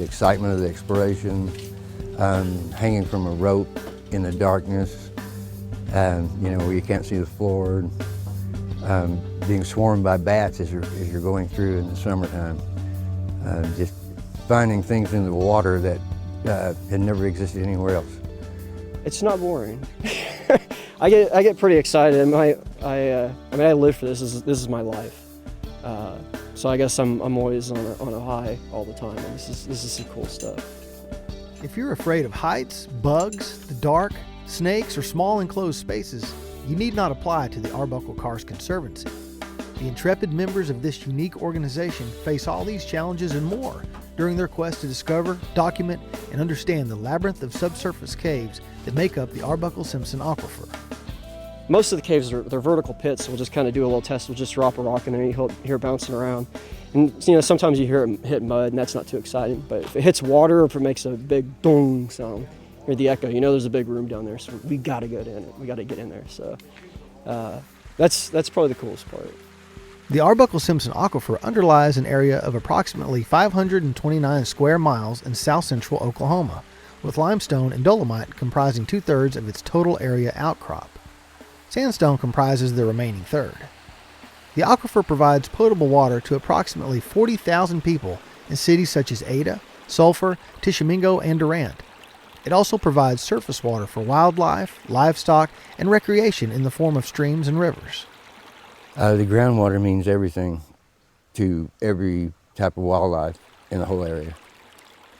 the excitement of the exploration, hanging from a rope in the darkness, where you can't see the floor, being swarmed by bats as you're going through in the summertime, just finding things in the water that had never existed anywhere else. It's not boring. I get pretty excited. I live for this. This is my life. So I guess I'm always on a high all the time. And this is some cool stuff. If you're afraid of heights, bugs, the dark, snakes, or small enclosed spaces, you need not apply to the Arbuckle Karst Conservancy. The intrepid members of this unique organization face all these challenges and more during their quest to discover, document, and understand the labyrinth of subsurface caves that make up the Arbuckle-Simpson Aquifer. Most of the caves they're vertical pits, so we'll just kind of do a little test. We'll just drop a rock in there and you hear it bouncing around. And sometimes you hear it hit mud, and that's not too exciting. But if it hits water, or if it makes a big dong sound, hear the echo, there's a big room down there, so we got to get in it. We got to get in there. So that's probably the coolest part. The Arbuckle-Simpson Aquifer underlies an area of approximately 529 square miles in south-central Oklahoma, with limestone and dolomite comprising 2/3 of its total area outcrop. Sandstone comprises the remaining third. The aquifer provides potable water to approximately 40,000 people in cities such as Ada, Sulphur, Tishomingo, and Durant. It also provides surface water for wildlife, livestock, and recreation in the form of streams and rivers. The groundwater means everything to every type of wildlife in the whole area.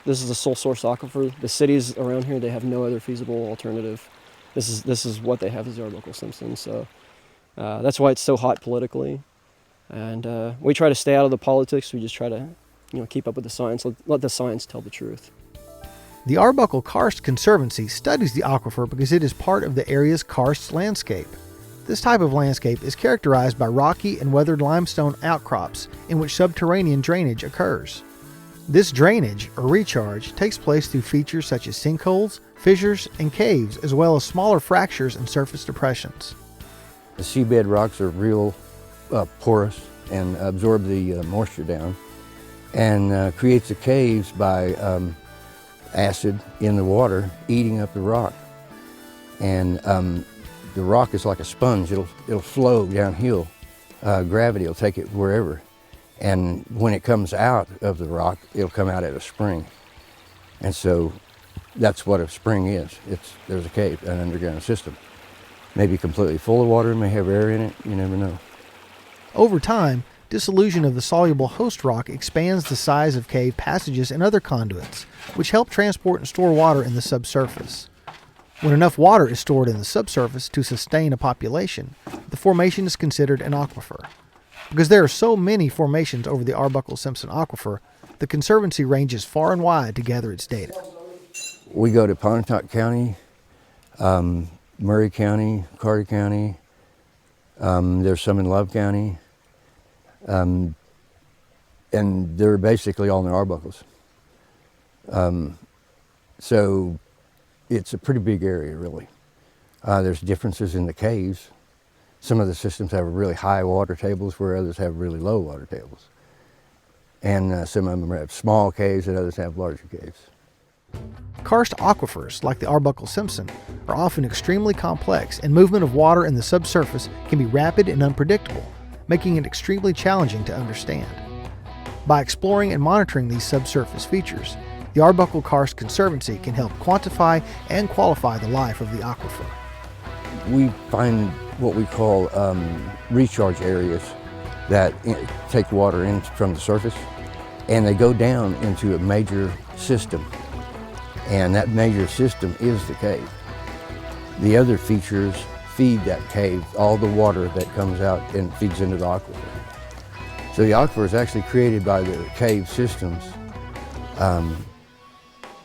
This is a sole source aquifer. The cities around here, they have no other feasible alternative. This is what they have as the Arbuckle-Simpson. So that's why it's so hot politically. And we try to stay out of the politics. We just try to keep up with the science, let the science tell the truth. The Arbuckle Karst Conservancy studies the aquifer because it is part of the area's karst landscape. This type of landscape is characterized by rocky and weathered limestone outcrops in which subterranean drainage occurs. This drainage, or recharge, takes place through features such as sinkholes, fissures, and caves, as well as smaller fractures and surface depressions. The seabed rocks are real porous and absorb the moisture down, and creates the caves by acid in the water eating up the rock. And the rock is like a sponge. It'll flow downhill. Gravity will take it wherever. And when it comes out of the rock, it'll come out at a spring. And so that's what a spring is. There's a cave, an underground system. Maybe completely full of water, may have air in it, you never know. Over time, dissolution of the soluble host rock expands the size of cave passages and other conduits, which help transport and store water in the subsurface. When enough water is stored in the subsurface to sustain a population, the formation is considered an aquifer. Because there are so many formations over the Arbuckle-Simpson Aquifer, the Conservancy ranges far and wide to gather its data. We go to Pontotoc County, Murray County, Carter County, there's some in Love County, and they're basically all in the Arbuckles. So it's a pretty big area, really. There's differences in the caves. Some of the systems have really high water tables where others have really low water tables. And some of them have small caves and others have larger caves. Karst aquifers, like the Arbuckle-Simpson, are often extremely complex, and movement of water in the subsurface can be rapid and unpredictable, making it extremely challenging to understand. By exploring and monitoring these subsurface features, the Arbuckle Karst Conservancy can help quantify and qualify the life of the aquifer. We find what we call recharge areas that take water in from the surface, and they go down into a major system. And that major system is the cave. The other features feed that cave, all the water that comes out and feeds into the aquifer. So the aquifer is actually created by the cave systems,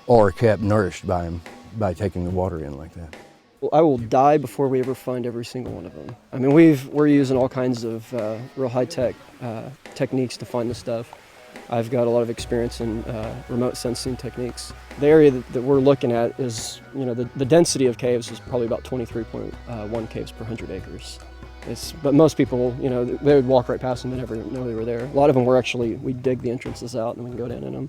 or kept nourished by them by taking the water in like that. Well, I will die before we ever find every single one of them. I mean, we're using all kinds of real high-tech techniques to find this stuff. I've got a lot of experience in remote sensing techniques. The area that we're looking at is, the density of caves is probably about 23.1 caves per 100 acres. But most people, they would walk right past them and never know they were there. A lot of them we dig the entrances out and we can go down in them.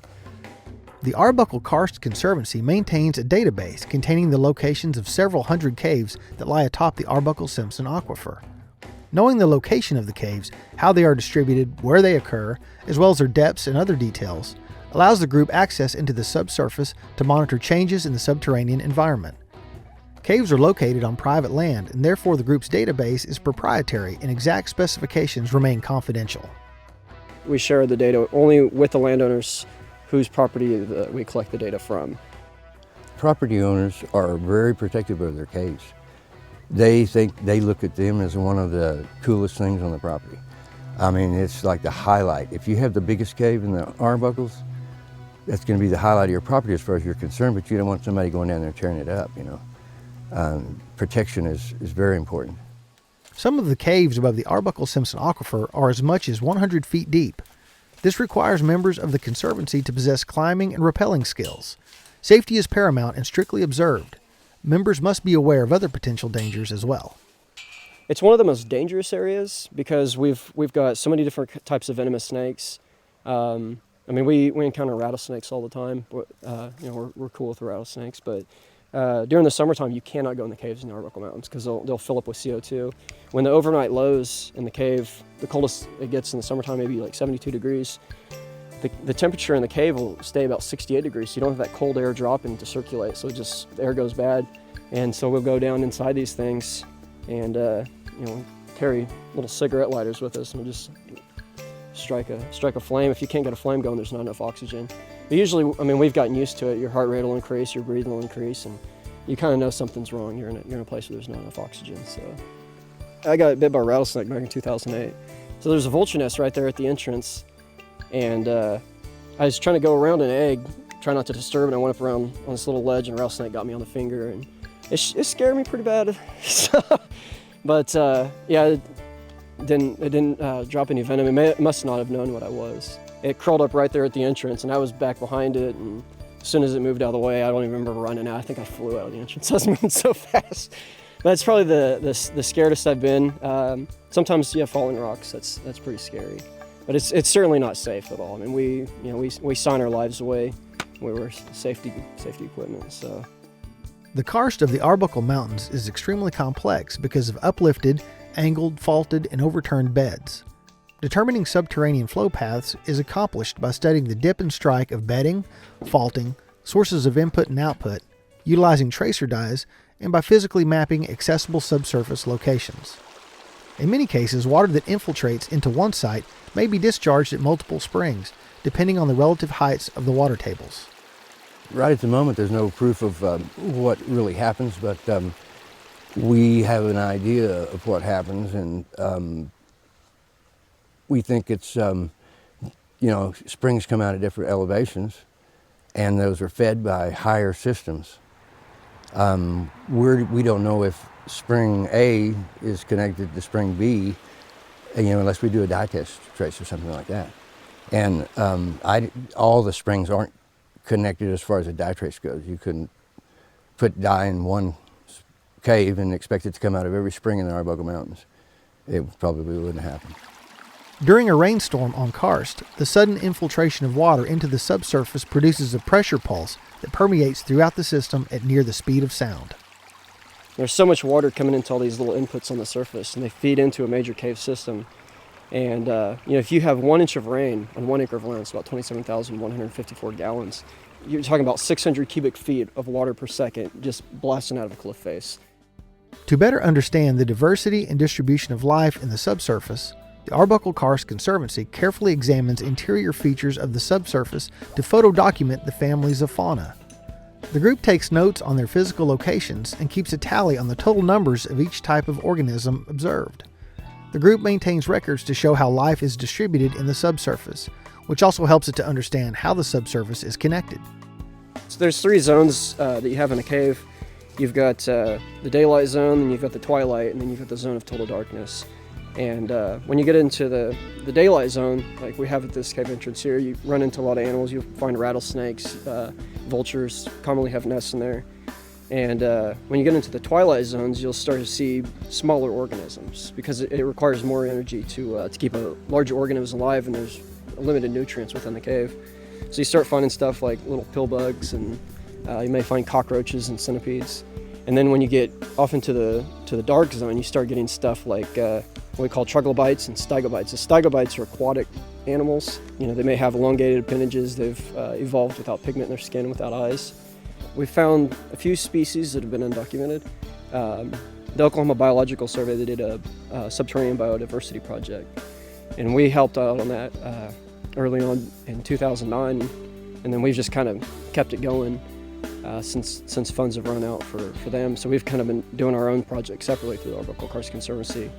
The Arbuckle Karst Conservancy maintains a database containing the locations of several hundred caves that lie atop the Arbuckle-Simpson Aquifer. Knowing the location of the caves, how they are distributed, where they occur, as well as their depths and other details, allows the group access into the subsurface to monitor changes in the subterranean environment. Caves are located on private land, and therefore the group's database is proprietary and exact specifications remain confidential. We share the data only with the landowners whose property we collect the data from. Property owners are very protective of their caves. They look at them as one of the coolest things on the property. I mean, it's like the highlight. If you have the biggest cave in the Arbuckles, that's going to be the highlight of your property as far as you're concerned, but you don't want somebody going down there and tearing it up, you know. Protection is very important. Some of the caves above the Arbuckle-Simpson Aquifer are as much as 100 feet deep. This requires members of the Conservancy to possess climbing and rappelling skills. Safety is paramount and strictly observed. Members must be aware of other potential dangers as well. It's one of the most dangerous areas because we've got so many different types of venomous snakes. I mean, we encounter rattlesnakes all the time. We're cool with rattlesnakes, but during the summertime, you cannot go in the caves in the Arbuckle Mountains because they'll fill up with CO2. When the overnight lows in the cave, the coldest it gets in the summertime, maybe like 72 degrees, the temperature in the cave will stay about 68 degrees, so you don't have that cold air dropping to circulate, so the air goes bad. And so we'll go down inside these things and carry little cigarette lighters with us, and we'll just strike a flame. If you can't get a flame going, there's not enough oxygen. But usually, I mean, we've gotten used to it. Your heart rate will increase, your breathing will increase, and you kind of know something's wrong. You're in a place where there's not enough oxygen. So I got bit by a rattlesnake back in 2008. So there's a vulture nest right there at the entrance, and I was trying to go around an egg, try not to disturb it. I went up around on this little ledge, and a rattlesnake got me on the finger, and it scared me pretty bad. But it didn't drop any venom. It must not have known what I was. It crawled up right there at the entrance, and I was back behind it, and as soon as it moved out of the way, I don't even remember running out. I think I flew out of the entrance. I was moving so fast. That's probably the scaredest I've been. Sometimes, falling rocks, that's pretty scary. But it's certainly not safe at all. I mean, we sign our lives away. We wear safety equipment, so. The karst of the Arbuckle Mountains is extremely complex because of uplifted, angled, faulted, and overturned beds. Determining subterranean flow paths is accomplished by studying the dip and strike of bedding, faulting, sources of input and output, utilizing tracer dyes, and by physically mapping accessible subsurface locations. In many cases, water that infiltrates into one site may be discharged at multiple springs, depending on the relative heights of the water tables. Right at the moment, there's no proof of what really happens, but we have an idea of what happens, and we think it's, springs come out at different elevations, and those are fed by higher systems. We don't know if spring A is connected to spring B, unless we do a dye test trace or something like that. And all the springs aren't connected as far as a dye trace goes. You couldn't put dye in one cave and expect it to come out of every spring in the Arbuckle Mountains. It probably wouldn't happen. During a rainstorm on karst, the sudden infiltration of water into the subsurface produces a pressure pulse that permeates throughout the system at near the speed of sound. There's so much water coming into all these little inputs on the surface, and they feed into a major cave system. And if you have 1 inch of rain on 1 acre of land, it's about 27,154 gallons. You're talking about 600 cubic feet of water per second just blasting out of a cliff face. To better understand the diversity and distribution of life in the subsurface, the Arbuckle Karst Conservancy carefully examines interior features of the subsurface to photo-document the families of fauna. The group takes notes on their physical locations and keeps a tally on the total numbers of each type of organism observed. The group maintains records to show how life is distributed in the subsurface, which also helps it to understand how the subsurface is connected. So there's 3 zones that you have in a cave. You've got the daylight zone, then you've got the twilight, and then you've got the zone of total darkness. And when you get into the daylight zone, like we have at this cave entrance here, you run into a lot of animals. You'll find rattlesnakes, vultures commonly have nests in there. And when you get into the twilight zones, you'll start to see smaller organisms because it requires more energy to keep a larger organism alive, and there's limited nutrients within the cave. So you start finding stuff like little pill bugs, and you may find cockroaches and centipedes. And then when you get off into the dark zone, you start getting stuff like what we call troglobites and stygobites. The stygobites are aquatic animals. You know, they may have elongated appendages. They've evolved without pigment in their skin, without eyes. We found a few species that have been undocumented. The Oklahoma Biological Survey, they did a subterranean biodiversity project, and we helped out on that early on in 2009, and then we've just kind of kept it going since funds have run out for them. So we've kind of been doing our own project separately through the Arbuckle Karst Conservancy,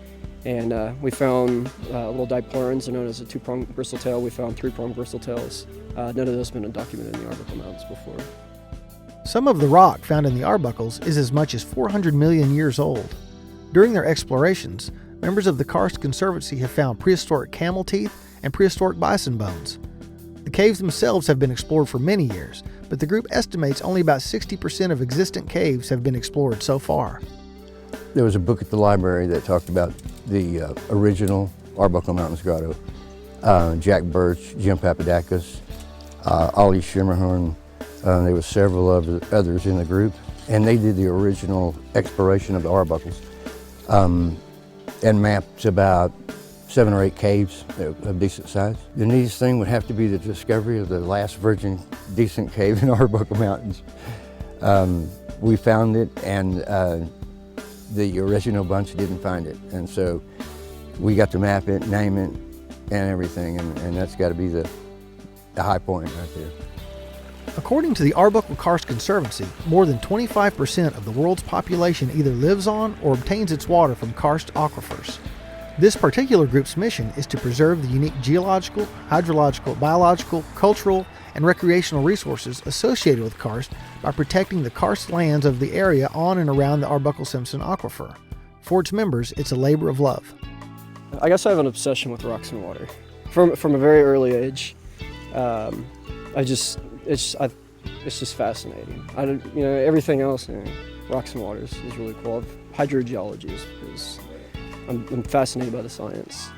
and we found little diplurans, known as a two-pronged bristletail. We found three-pronged bristletails. None of those have been undocumented in the Arbuckle Mountains before. Some of the rock found in the Arbuckles is as much as 400 million years old. During their explorations, members of the Karst Conservancy have found prehistoric camel teeth and prehistoric bison bones. The caves themselves have been explored for many years, but the group estimates only about 60% of existent caves have been explored so far. There was a book at the library that talked about the original Arbuckle Mountains grotto. Jack Birch, Jim Papadakis, Ollie Schimmerhorn. There were several of others in the group, and they did the original exploration of the Arbuckles and mapped about 7 or 8 caves of decent size. The neatest thing would have to be the discovery of the last virgin decent cave in Arbuckle Mountains. We found it, and the original bunch didn't find it, and so we got to map it, name it, and everything, and that's got to be the high point right there. According to the Arbuckle Karst Conservancy, more than 25% of the world's population either lives on or obtains its water from karst aquifers. This particular group's mission is to preserve the unique geological, hydrological, biological, cultural, and recreational resources associated with karst by protecting the karst lands of the area on and around the Arbuckle-Simpson Aquifer. For its members, it's a labor of love. I guess I have an obsession with rocks and water. From a very early age, it's just fascinating. Everything else, rocks and waters is really cool. Hydrogeology is I'm fascinated by the science.